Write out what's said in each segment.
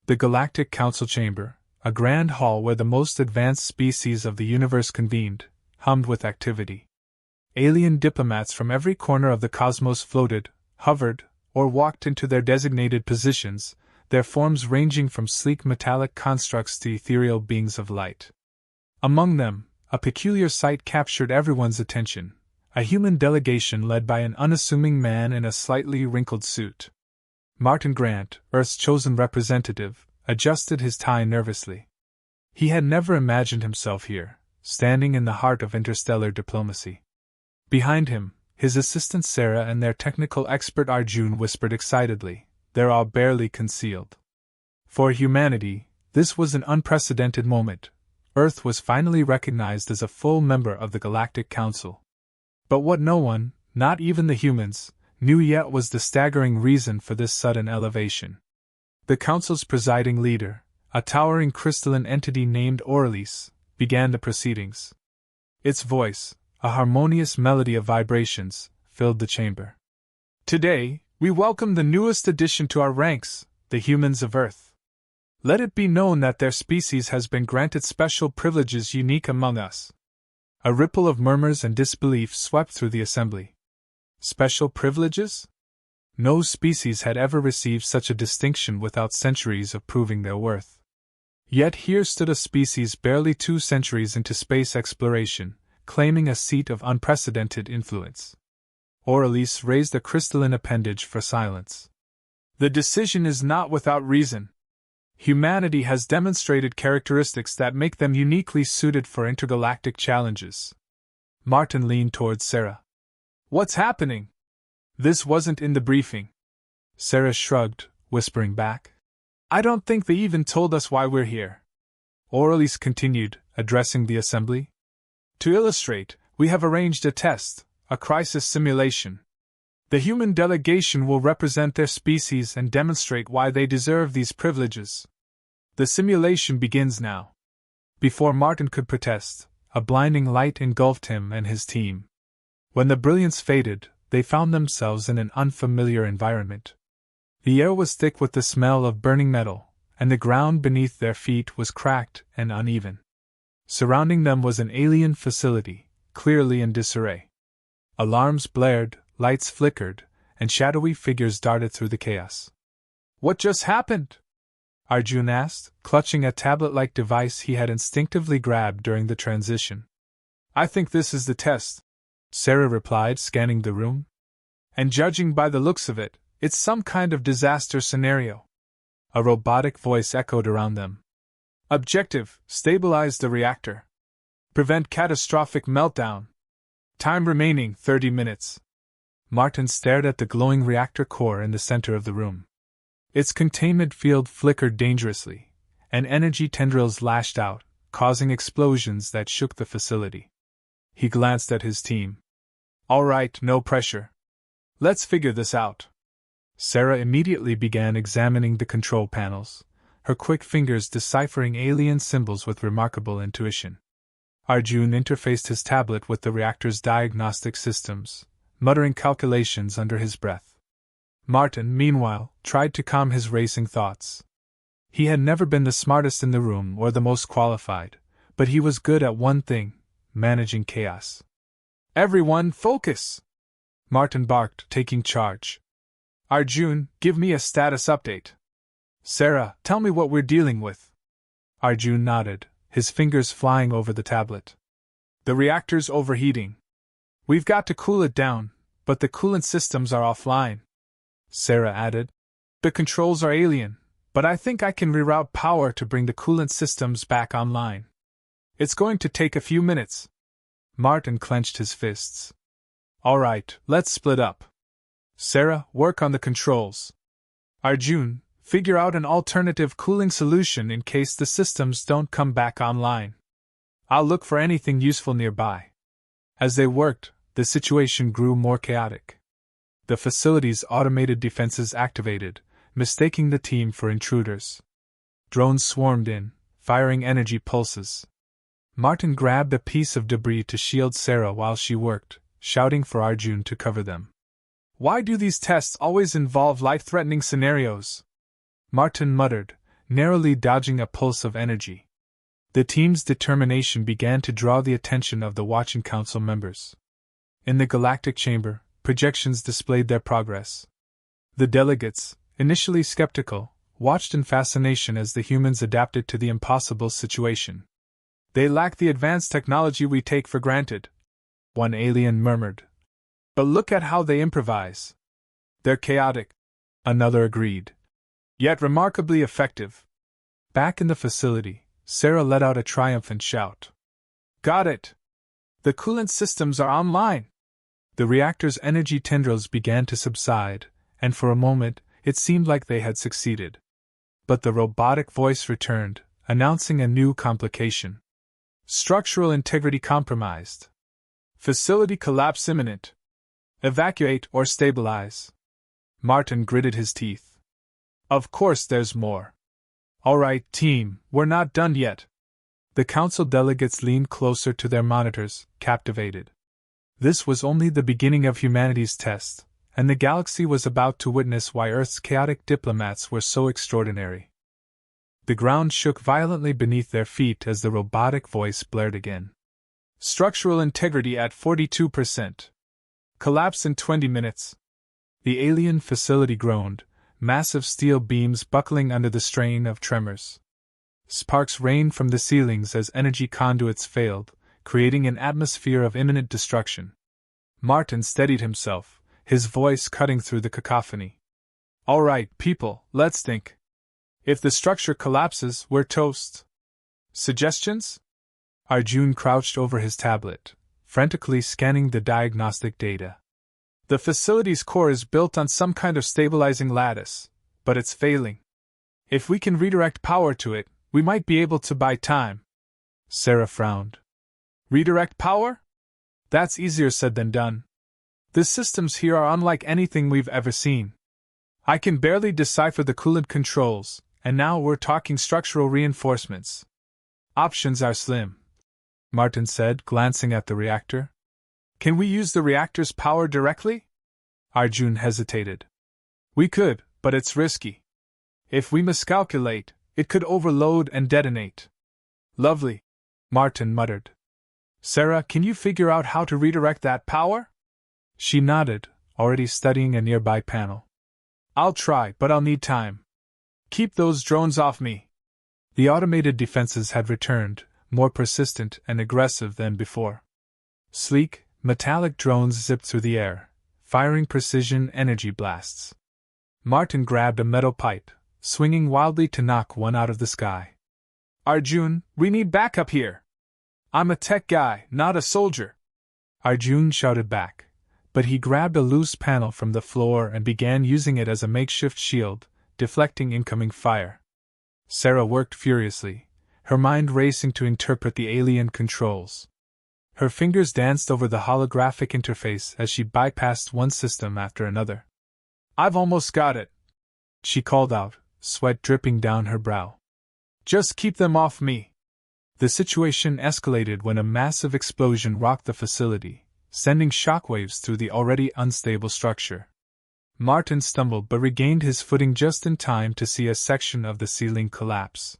The Galactic Council Chamber, a grand hall where the most advanced species of the universe convened, hummed with activity. Alien diplomats from every corner of the cosmos floated, hovered, or walked into their designated positions, their forms ranging from sleek metallic constructs to ethereal beings of light. Among them, a peculiar sight captured everyone's attention: a human delegation led by an unassuming man in a slightly wrinkled suit. Martin Grant, Earth's chosen representative, adjusted his tie nervously. He had never imagined himself here, standing in the heart of interstellar diplomacy. Behind him, his assistant Sarah and their technical expert Arjun whispered excitedly, their awe barely concealed. For humanity, this was an unprecedented moment. Earth was finally recognized as a full member of the Galactic Council. But what no one, not even the humans, knew yet was the staggering reason for this sudden elevation. The Council's presiding leader, a towering crystalline entity named Orelise, began the proceedings. Its voice, a harmonious melody of vibrations, filled the chamber. Today, we welcome the newest addition to our ranks, the humans of Earth. Let it be known that their species has been granted special privileges unique among us. A ripple of murmurs and disbelief swept through the assembly. Special privileges? No species had ever received such a distinction without centuries of proving their worth. Yet here stood a species barely 2 centuries into space exploration, claiming a seat of unprecedented influence. Orelise raised a crystalline appendage for silence. The decision is not without reason. Humanity has demonstrated characteristics that make them uniquely suited for intergalactic challenges. Martin leaned towards Sarah. What's happening? This wasn't in the briefing. Sarah shrugged, whispering back. I don't think they even told us why we're here. Orelise continued, addressing the assembly. To illustrate, we have arranged a test, a crisis simulation. The human delegation will represent their species and demonstrate why they deserve these privileges. The simulation begins now. Before Martin could protest, a blinding light engulfed him and his team. When the brilliance faded, they found themselves in an unfamiliar environment. The air was thick with the smell of burning metal, and the ground beneath their feet was cracked and uneven. Surrounding them was an alien facility, clearly in disarray. Alarms blared, lights flickered, and shadowy figures darted through the chaos. What just happened? Arjun asked, clutching a tablet-like device he had instinctively grabbed during the transition. I think this is the test, Sarah replied, scanning the room. And judging by the looks of it, it's some kind of disaster scenario. A robotic voice echoed around them. Objective: stabilize the reactor. Prevent catastrophic meltdown. Time remaining 30 minutes. Martin stared at the glowing reactor core in the center of the room. Its containment field flickered dangerously, and energy tendrils lashed out, causing explosions that shook the facility. He glanced at his team. All right, no pressure. Let's figure this out. Sarah immediately began examining the control panels, her quick fingers deciphering alien symbols with remarkable intuition. Arjun interfaced his tablet with the reactor's diagnostic systems, muttering calculations under his breath. Martin, meanwhile, tried to calm his racing thoughts. He had never been the smartest in the room or the most qualified, but he was good at one thing: managing chaos. Everyone, focus! Martin barked, taking charge. Arjun, give me a status update. Sarah, tell me what we're dealing with. Arjun nodded, his fingers flying over the tablet. The reactor's overheating. We've got to cool it down, but the coolant systems are offline. Sarah added. The controls are alien, but I think I can reroute power to bring the coolant systems back online. It's going to take a few minutes. Martin clenched his fists. All right, let's split up. Sarah, work on the controls. Arjun, figure out an alternative cooling solution in case the systems don't come back online. I'll look for anything useful nearby. As they worked, the situation grew more chaotic. The facility's automated defenses activated, mistaking the team for intruders. Drones swarmed in, firing energy pulses. Martin grabbed a piece of debris to shield Sarah while she worked, shouting for Arjun to cover them. Why do these tests always involve life-threatening scenarios? Martin muttered, narrowly dodging a pulse of energy. The team's determination began to draw the attention of the Watching Council members. In the galactic chamber, projections displayed their progress. The delegates, initially skeptical, watched in fascination as the humans adapted to the impossible situation. "They lack the advanced technology we take for granted," one alien murmured. "But look at how they improvise. They're chaotic," another agreed. "Yet remarkably effective." Back in the facility, Sarah let out a triumphant shout. "Got it! The coolant systems are online!" The reactor's energy tendrils began to subside, and for a moment, it seemed like they had succeeded. But the robotic voice returned, announcing a new complication. "Structural integrity compromised. Facility collapse imminent. Evacuate or stabilize." Martin gritted his teeth. "Of course there's more. All right, team, we're not done yet." The council delegates leaned closer to their monitors, captivated. This was only the beginning of humanity's test, and the galaxy was about to witness why Earth's chaotic diplomats were so extraordinary. The ground shook violently beneath their feet as the robotic voice blared again. "Structural integrity at 42%. Collapse in 20 minutes." The alien facility groaned, massive steel beams buckling under the strain of tremors. Sparks rained from the ceilings as energy conduits failed, creating an atmosphere of imminent destruction. Martin steadied himself, his voice cutting through the cacophony. "All right, people, let's think. If the structure collapses, we're toast. Suggestions?" Arjun crouched over his tablet, frantically scanning the diagnostic data. "The facility's core is built on some kind of stabilizing lattice, but it's failing. If we can redirect power to it, we might be able to buy time." Sarah frowned. "Redirect power? That's easier said than done. The systems here are unlike anything we've ever seen. I can barely decipher the coolant controls, and now we're talking structural reinforcements. Options are slim," Martin said, glancing at the reactor. "Can we use the reactor's power directly?" Arjun hesitated. "We could, but it's risky. If we miscalculate, it could overload and detonate." "Lovely," Martin muttered. "Sarah, can you figure out how to redirect that power?" She nodded, already studying a nearby panel. "I'll try, but I'll need time. Keep those drones off me." The automated defenses had returned, more persistent and aggressive than before. Sleek, metallic drones zipped through the air, firing precision energy blasts. Martin grabbed a metal pipe, swinging wildly to knock one out of the sky. "Arjun, we need backup here. I'm a tech guy, not a soldier." Arjun shouted back, but he grabbed a loose panel from the floor and began using it as a makeshift shield, deflecting incoming fire. Sarah worked furiously, her mind racing to interpret the alien controls. Her fingers danced over the holographic interface as she bypassed one system after another. "I've almost got it," she called out, sweat dripping down her brow. "Just keep them off me." The situation escalated when a massive explosion rocked the facility, sending shockwaves through the already unstable structure. Martin stumbled but regained his footing just in time to see a section of the ceiling collapse.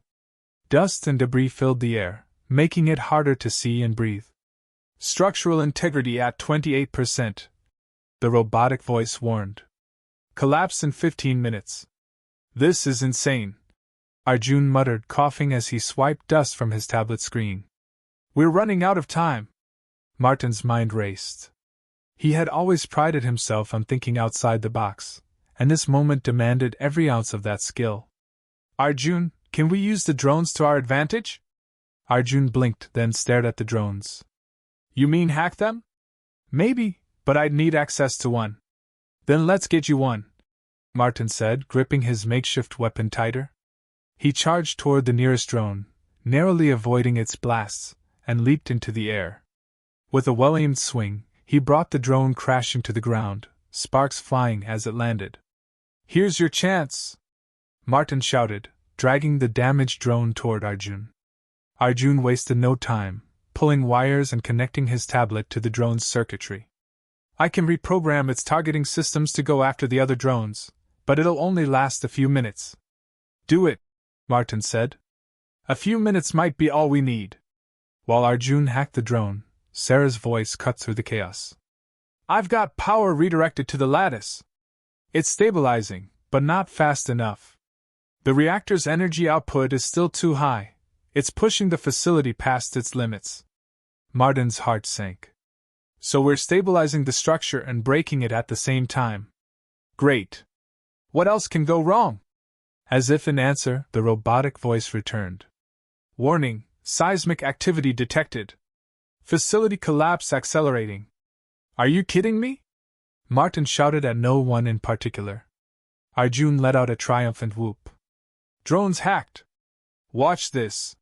Dust and debris filled the air, making it harder to see and breathe. "Structural integrity at 28%, the robotic voice warned. "Collapse in 15 minutes. "This is insane," Arjun muttered, coughing as he swiped dust from his tablet screen. "We're running out of time." Martin's mind raced. He had always prided himself on thinking outside the box, and this moment demanded every ounce of that skill. "Arjun, can we use the drones to our advantage?" Arjun blinked, then stared at the drones. "You mean hack them?" "Maybe, but I'd need access to one." "Then let's get you one," Martin said, gripping his makeshift weapon tighter. He charged toward the nearest drone, narrowly avoiding its blasts, and leaped into the air. With a well-aimed swing, he brought the drone crashing to the ground, sparks flying as it landed. "Here's your chance!" Martin shouted, dragging the damaged drone toward Arjun. Arjun wasted no time, pulling wires and connecting his tablet to the drone's circuitry. "I can reprogram its targeting systems to go after the other drones, but it'll only last a few minutes." "Do it!" Martin said. A few minutes might be all we need. While Arjun hacked the drone, Sarah's voice cut through the chaos. I've got power redirected to the lattice. It's stabilizing, but not fast enough. The reactor's energy output is still too high. It's pushing the facility past its limits. Martin's heart sank. So we're stabilizing the structure and breaking it at the same time. Great. What else can go wrong? As if in answer, the robotic voice returned. Warning, seismic activity detected. Facility collapse accelerating. Are you kidding me? Martin shouted at no one in particular. Arjun let out a triumphant whoop. Drone's hacked. Watch this.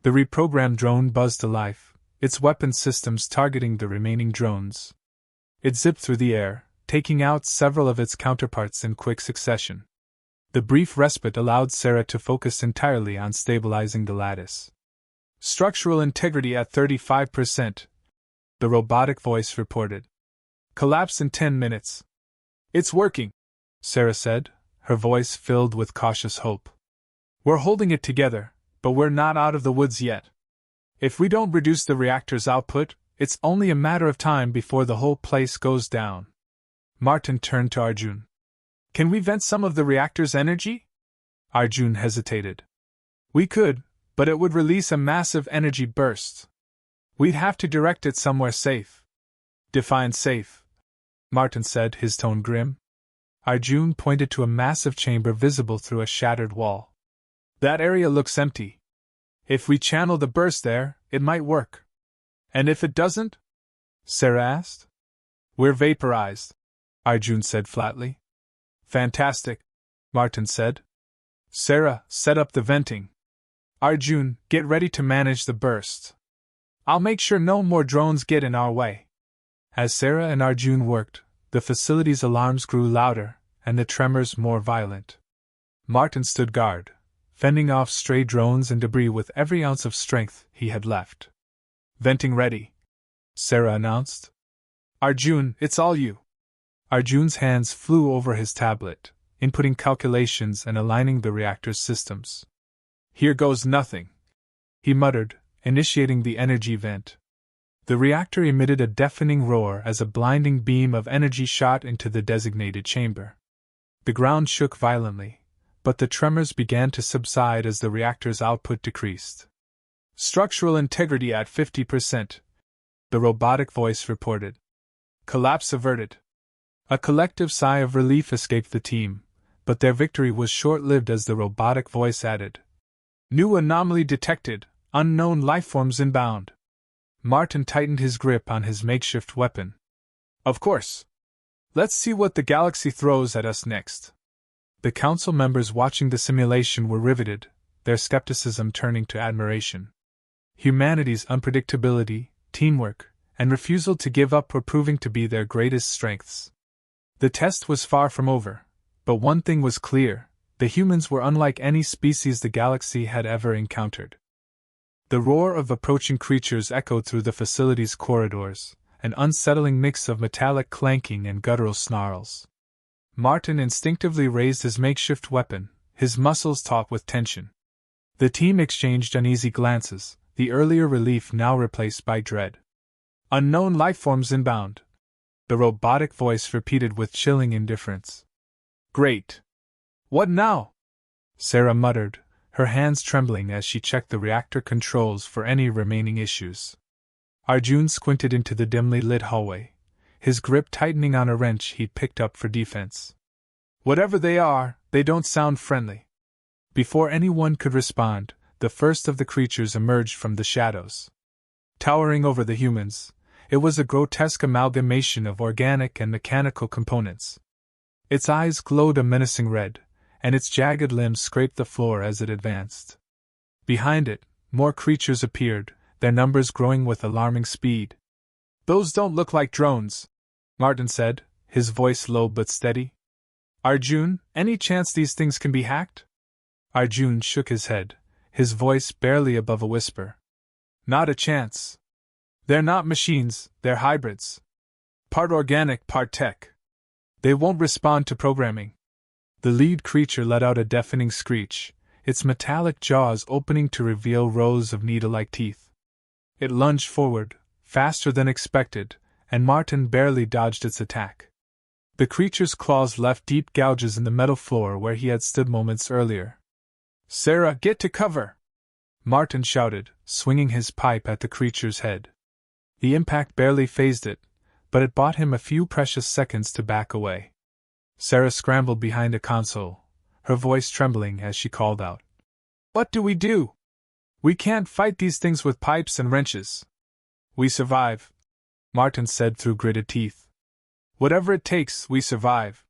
The reprogrammed drone buzzed to life, its weapon systems targeting the remaining drones. It zipped through the air, taking out several of its counterparts in quick succession. The brief respite allowed Sarah to focus entirely on stabilizing the lattice. Structural integrity at 35%, the robotic voice reported. Collapse in 10 minutes. It's working, Sarah said, her voice filled with cautious hope. We're holding it together, but we're not out of the woods yet. If we don't reduce the reactor's output, it's only a matter of time before the whole place goes down. Martin turned to Arjun. Can we vent some of the reactor's energy? Arjun hesitated. We could, but it would release a massive energy burst. We'd have to direct it somewhere safe. Define safe, Martin said, his tone grim. Arjun pointed to a massive chamber visible through a shattered wall. That area looks empty. If we channel the burst there, it might work. And if it doesn't? Sarah asked. We're vaporized, Arjun said flatly. Fantastic, Martin said. Sarah, set up the venting. Arjun, get ready to manage the burst. I'll make sure no more drones get in our way. As Sarah and Arjun worked, the facility's alarms grew louder, and the tremors more violent. Martin stood guard, fending off stray drones and debris with every ounce of strength he had left. Venting ready, Sarah announced. Arjun, it's all you. Arjun's hands flew over his tablet, inputting calculations and aligning the reactor's systems. Here goes nothing, he muttered, initiating the energy vent. The reactor emitted a deafening roar as a blinding beam of energy shot into the designated chamber. The ground shook violently, but the tremors began to subside as the reactor's output decreased. Structural integrity at 50%, the robotic voice reported. Collapse averted. A collective sigh of relief escaped the team, but their victory was short-lived as the robotic voice added. New anomaly detected, unknown lifeforms inbound. Martin tightened his grip on his makeshift weapon. Of course. Let's see what the galaxy throws at us next. The council members watching the simulation were riveted, their skepticism turning to admiration. Humanity's unpredictability, teamwork, and refusal to give up were proving to be their greatest strengths. The test was far from over, but one thing was clear: the humans were unlike any species the galaxy had ever encountered. The roar of approaching creatures echoed through the facility's corridors, an unsettling mix of metallic clanking and guttural snarls. Martin instinctively raised his makeshift weapon, his muscles taut with tension. The team exchanged uneasy glances, the earlier relief now replaced by dread. Unknown lifeforms inbound, the robotic voice repeated with chilling indifference. Great. What now? Sarah muttered, her hands trembling as she checked the reactor controls for any remaining issues. Arjun squinted into the dimly lit hallway, his grip tightening on a wrench he'd picked up for defense. Whatever they are, they don't sound friendly. Before anyone could respond, the first of the creatures emerged from the shadows. Towering over the humans, it was a grotesque amalgamation of organic and mechanical components. Its eyes glowed a menacing red, and its jagged limbs scraped the floor as it advanced. Behind it, more creatures appeared, their numbers growing with alarming speed. Those don't look like drones, Martin said, his voice low but steady. Arjun, any chance these things can be hacked? Arjun shook his head, his voice barely above a whisper. Not a chance. They're not machines, they're hybrids. Part organic, part tech. They won't respond to programming. The lead creature let out a deafening screech, its metallic jaws opening to reveal rows of needle-like teeth. It lunged forward, faster than expected, and Martin barely dodged its attack. The creature's claws left deep gouges in the metal floor where he had stood moments earlier. "Sarah, get to cover!" Martin shouted, swinging his pipe at the creature's head. The impact barely fazed it, but it bought him a few precious seconds to back away. Sarah scrambled behind a console, her voice trembling as she called out. "What do we do? We can't fight these things with pipes and wrenches." "We survive," Martin said through gritted teeth. "Whatever it takes, we survive."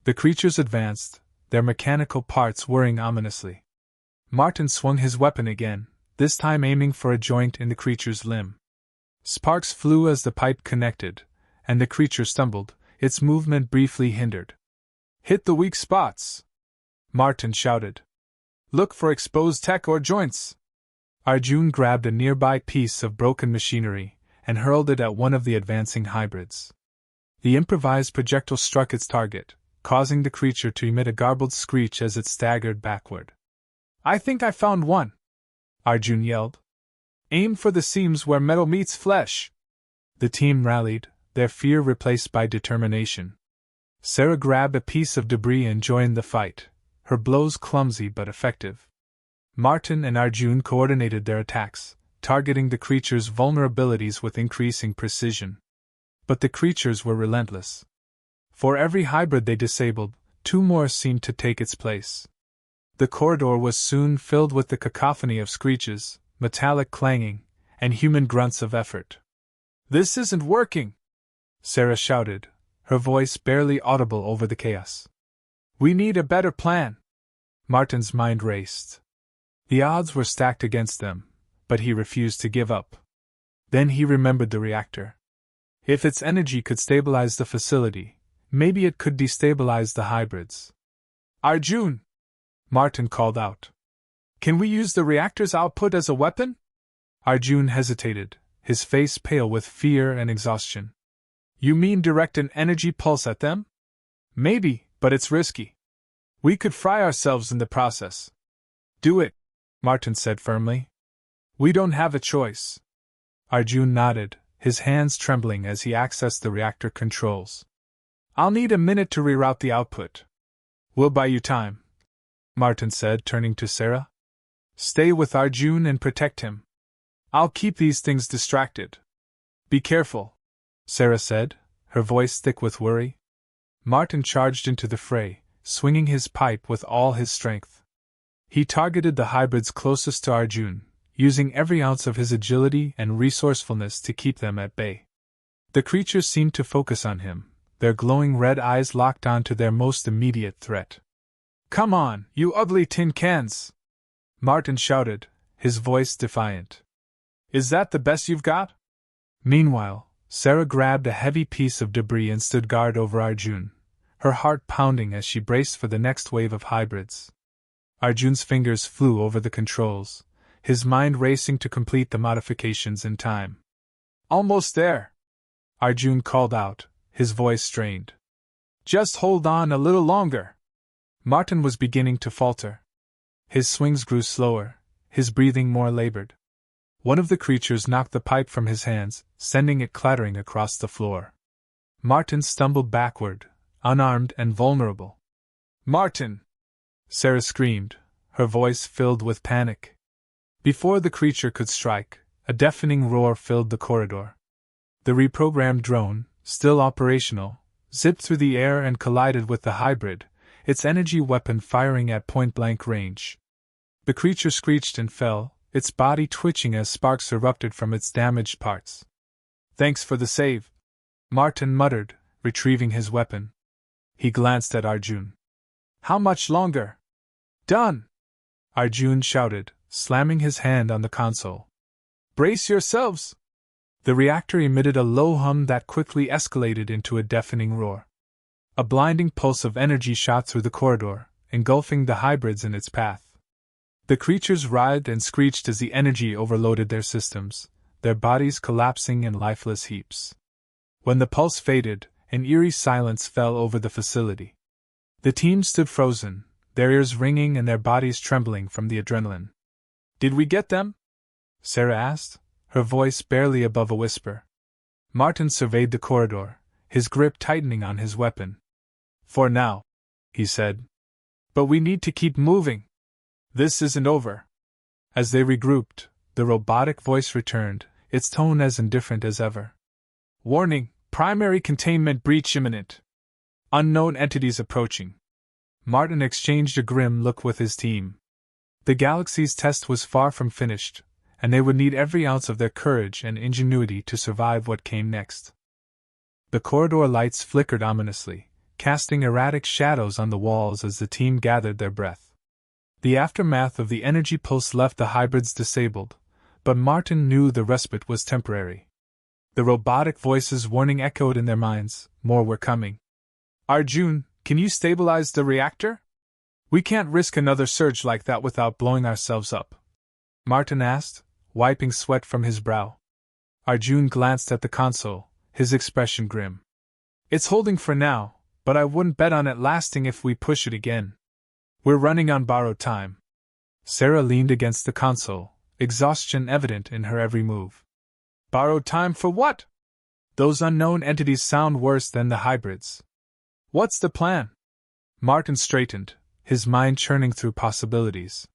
The creatures advanced, their mechanical parts whirring ominously. Martin swung his weapon again, this time aiming for a joint in the creature's limb. Sparks flew as the pipe connected, and the creature stumbled, its movement briefly hindered. "Hit the weak spots!" Martin shouted. "Look for exposed tech or joints!" Arjun grabbed a nearby piece of broken machinery and hurled it at one of the advancing hybrids. The improvised projectile struck its target, causing the creature to emit a garbled screech as it staggered backward. "I think I found one!" Arjun yelled. "Aim for the seams where metal meets flesh!" The team rallied, their fear replaced by determination. Sarah grabbed a piece of debris and joined the fight, her blows clumsy but effective. Martin and Arjun coordinated their attacks, targeting the creature's vulnerabilities with increasing precision. But the creatures were relentless. For every hybrid they disabled, two more seemed to take its place. The corridor was soon filled with the cacophony of screeches, metallic clanging, and human grunts of effort. "This isn't working!" Sarah shouted, her voice barely audible over the chaos. "We need a better plan!" Martin's mind raced. The odds were stacked against them, but he refused to give up. Then he remembered the reactor. If its energy could stabilize the facility, maybe it could destabilize the hybrids. "Arjun!" Martin called out. "Can we use the reactor's output as a weapon?" Arjun hesitated, his face pale with fear and exhaustion. "You mean direct an energy pulse at them?" "Maybe, but it's risky. We could fry ourselves in the process." "Do it," Martin said firmly. "We don't have a choice." Arjun nodded, his hands trembling as he accessed the reactor controls. "I'll need a minute to reroute the output." "We'll buy you time," Martin said, turning to Sarah. "Stay with Arjun and protect him. I'll keep these things distracted." "Be careful," Sarah said, her voice thick with worry. Martin charged into the fray, swinging his pipe with all his strength. He targeted the hybrids closest to Arjun, using every ounce of his agility and resourcefulness to keep them at bay. The creatures seemed to focus on him, their glowing red eyes locked on to their most immediate threat. "Come on, you ugly tin cans!" Martin shouted, his voice defiant. "Is that the best you've got?" Meanwhile, Sarah grabbed a heavy piece of debris and stood guard over Arjun, her heart pounding as she braced for the next wave of hybrids. Arjun's fingers flew over the controls, his mind racing to complete the modifications in time. "Almost there!" Arjun called out, his voice strained. "Just hold on a little longer!" Martin was beginning to falter. His swings grew slower, his breathing more labored. One of the creatures knocked the pipe from his hands, sending it clattering across the floor. Martin stumbled backward, unarmed and vulnerable. "Martin!" Sarah screamed, her voice filled with panic. Before the creature could strike, a deafening roar filled the corridor. The reprogrammed drone, still operational, zipped through the air and collided with the hybrid, its energy weapon firing at point-blank range. The creature screeched and fell, its body twitching as sparks erupted from its damaged parts. "Thanks for the save," Martin muttered, retrieving his weapon. He glanced at Arjun. "How much longer?" "Done!" Arjun shouted, slamming his hand on the console. "Brace yourselves!" The reactor emitted a low hum that quickly escalated into a deafening roar. A blinding pulse of energy shot through the corridor, engulfing the hybrids in its path. The creatures writhed and screeched as the energy overloaded their systems, their bodies collapsing in lifeless heaps. When the pulse faded, an eerie silence fell over the facility. The team stood frozen, their ears ringing and their bodies trembling from the adrenaline. "Did we get them?" Sarah asked, her voice barely above a whisper. Martin surveyed the corridor, his grip tightening on his weapon. "For now," he said. "But we need to keep moving. This isn't over." As they regrouped, the robotic voice returned, its tone as indifferent as ever. "Warning, primary containment breach imminent. Unknown entities approaching." Martin exchanged a grim look with his team. The galaxy's test was far from finished, and they would need every ounce of their courage and ingenuity to survive what came next. The corridor lights flickered ominously, casting erratic shadows on the walls as the team gathered their breath. The aftermath of the energy pulse left the hybrids disabled, but Martin knew the respite was temporary. The robotic voice's warning echoed in their minds. More were coming. "Arjun, can you stabilize the reactor? We can't risk another surge like that without blowing ourselves up," Martin asked, wiping sweat from his brow. Arjun glanced at the console, his expression grim. "It's holding for now, but I wouldn't bet on it lasting if we push it again. We're running on borrowed time." Sarah leaned against the console, exhaustion evident in her every move. "Borrowed time for what? Those unknown entities sound worse than the hybrids. What's the plan?" Martin straightened, his mind churning through possibilities.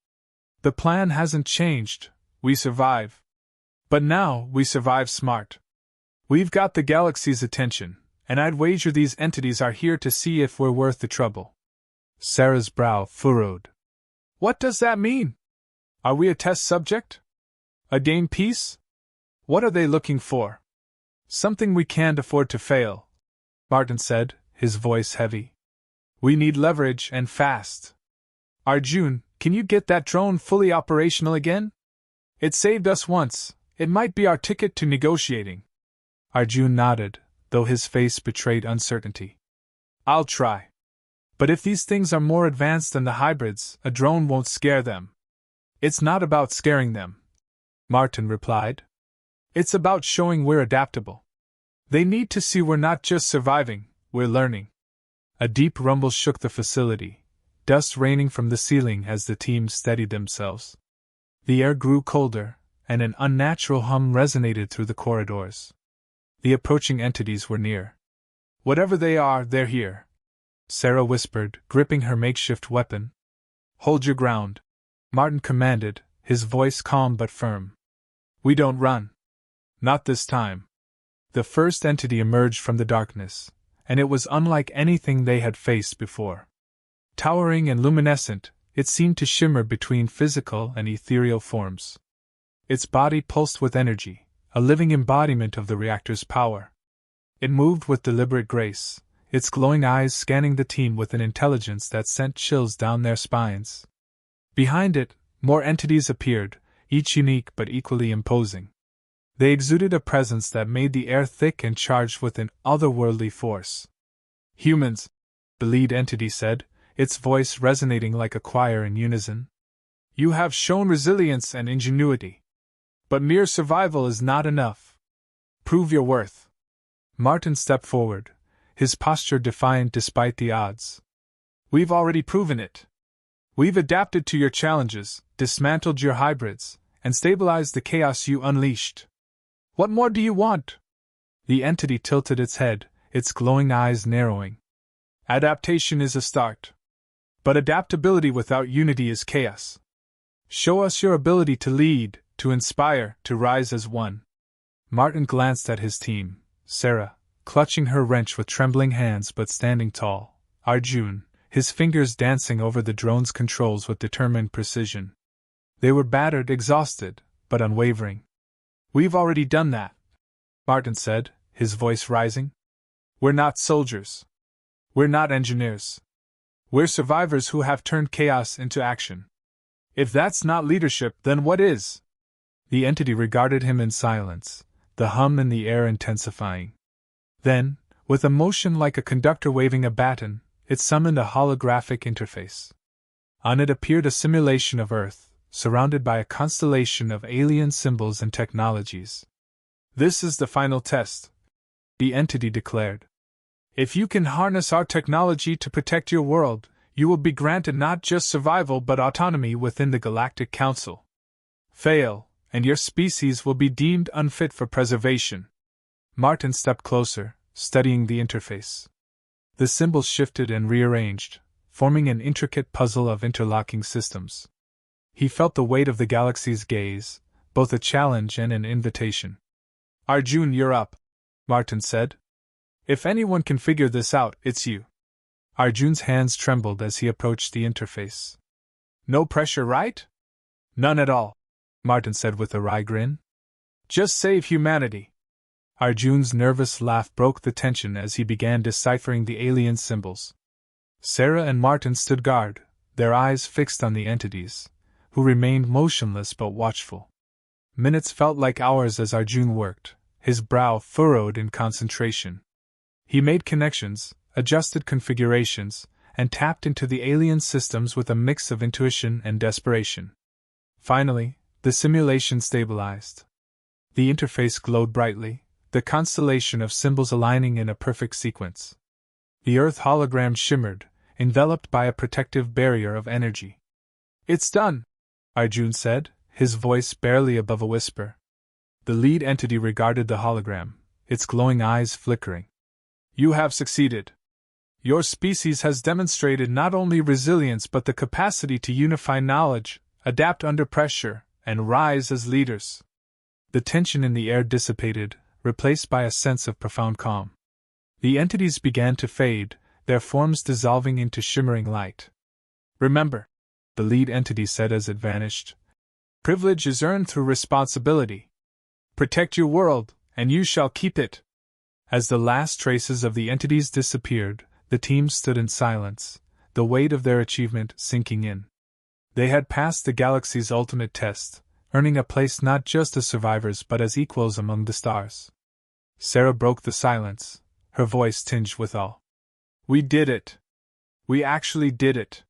"The plan hasn't changed. We survive. But now, we survive smart. We've got the galaxy's attention, and I'd wager these entities are here to see if we're worth the trouble." Sarah's brow furrowed. "What does that mean? Are we a test subject? A game piece? What are they looking for?" "Something we can't afford to fail," Martin said, his voice heavy. "We need leverage and fast. Arjun, can you get that drone fully operational again? It saved us once. It might be our ticket to negotiating." Arjun nodded, though his face betrayed uncertainty. "I'll try. But if these things are more advanced than the hybrids, a drone won't scare them." "It's not about scaring them," Martin replied. "It's about showing we're adaptable. They need to see we're not just surviving, we're learning." A deep rumble shook the facility, dust raining from the ceiling as the team steadied themselves. The air grew colder, and an unnatural hum resonated through the corridors. The approaching entities were near. "Whatever they are, they're here," Sarah whispered, gripping her makeshift weapon. "Hold your ground," Martin commanded, his voice calm but firm. "We don't run. Not this time." The first entity emerged from the darkness, and it was unlike anything they had faced before. Towering and luminescent, it seemed to shimmer between physical and ethereal forms. Its body pulsed with energy, a living embodiment of the reactor's power. It moved with deliberate grace, its glowing eyes scanning the team with an intelligence that sent chills down their spines. Behind it, more entities appeared, each unique but equally imposing. They exuded a presence that made the air thick and charged with an otherworldly force. "Humans," the lead entity said, its voice resonating like a choir in unison. "You have shown resilience and ingenuity. But mere survival is not enough. Prove your worth." Martin stepped forward, his posture defiant despite the odds. "We've already proven it. We've adapted to your challenges, dismantled your hybrids, and stabilized the chaos you unleashed. What more do you want?" The entity tilted its head, its glowing eyes narrowing. "Adaptation is a start. But adaptability without unity is chaos. Show us your ability to lead, to inspire, to rise as one." Martin glanced at his team, Sarah, clutching her wrench with trembling hands but standing tall, Arjun, his fingers dancing over the drone's controls with determined precision. They were battered, exhausted, but unwavering. "We've already done that," Martin said, his voice rising. "We're not soldiers. We're not engineers. We're survivors who have turned chaos into action. If that's not leadership, then what is?" The entity regarded him in silence, the hum in the air intensifying. Then, with a motion like a conductor waving a baton, it summoned a holographic interface. On it appeared a simulation of Earth, surrounded by a constellation of alien symbols and technologies. "This is the final test," the entity declared. "If you can harness our technology to protect your world, You will be granted not just survival but autonomy within the Galactic Council. Fail, and your species will be deemed unfit for preservation. Martin stepped closer, studying the interface. The symbols shifted and rearranged, forming an intricate puzzle of interlocking systems. He felt the weight of the galaxy's gaze, both a challenge and an invitation. Arjun, you're up, Martin said. If anyone can figure this out, it's you. Arjun's hands trembled as he approached the interface. No pressure, right? None at all, Martin said with a wry grin. Just save humanity. Arjun's nervous laugh broke the tension as he began deciphering the alien symbols. Sarah and Martin stood guard, their eyes fixed on the entities, who remained motionless but watchful. Minutes felt like hours as Arjun worked, his brow furrowed in concentration. He made connections, adjusted configurations, and tapped into the alien systems with a mix of intuition and desperation. Finally, the simulation stabilized. The interface glowed brightly, the constellation of symbols aligning in a perfect sequence. The Earth hologram shimmered, enveloped by a protective barrier of energy. It's done, Arjun said, his voice barely above a whisper. The lead entity regarded the hologram, its glowing eyes flickering. You have succeeded. Your species has demonstrated not only resilience but the capacity to unify knowledge, adapt under pressure, and rise as leaders. The tension in the air dissipated, replaced by a sense of profound calm. The entities began to fade, their forms dissolving into shimmering light. Remember, the lead entity said as it vanished, privilege is earned through responsibility. Protect your world, and you shall keep it. As the last traces of the entities disappeared, the team stood in silence, the weight of their achievement sinking in. They had passed the galaxy's ultimate test, earning a place not just as survivors but as equals among the stars. Sarah broke the silence, her voice tinged with awe. We did it. We actually did it.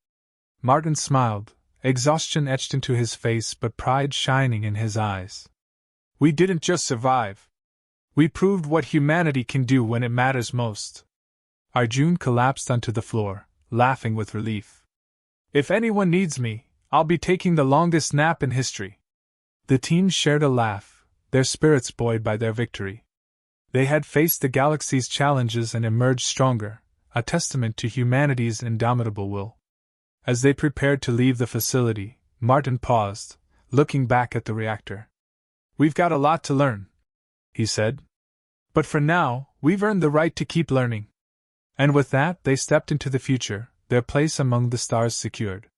Martin smiled, exhaustion etched into his face but pride shining in his eyes. We didn't just survive. We proved what humanity can do when it matters most. Arjun collapsed onto the floor, laughing with relief. If anyone needs me, I'll be taking the longest nap in history. The team shared a laugh, their spirits buoyed by their victory. They had faced the galaxy's challenges and emerged stronger, a testament to humanity's indomitable will. As they prepared to leave the facility, Martin paused, looking back at the reactor. We've got a lot to learn, he said. But for now, we've earned the right to keep learning. And with that, they stepped into the future, their place among the stars secured.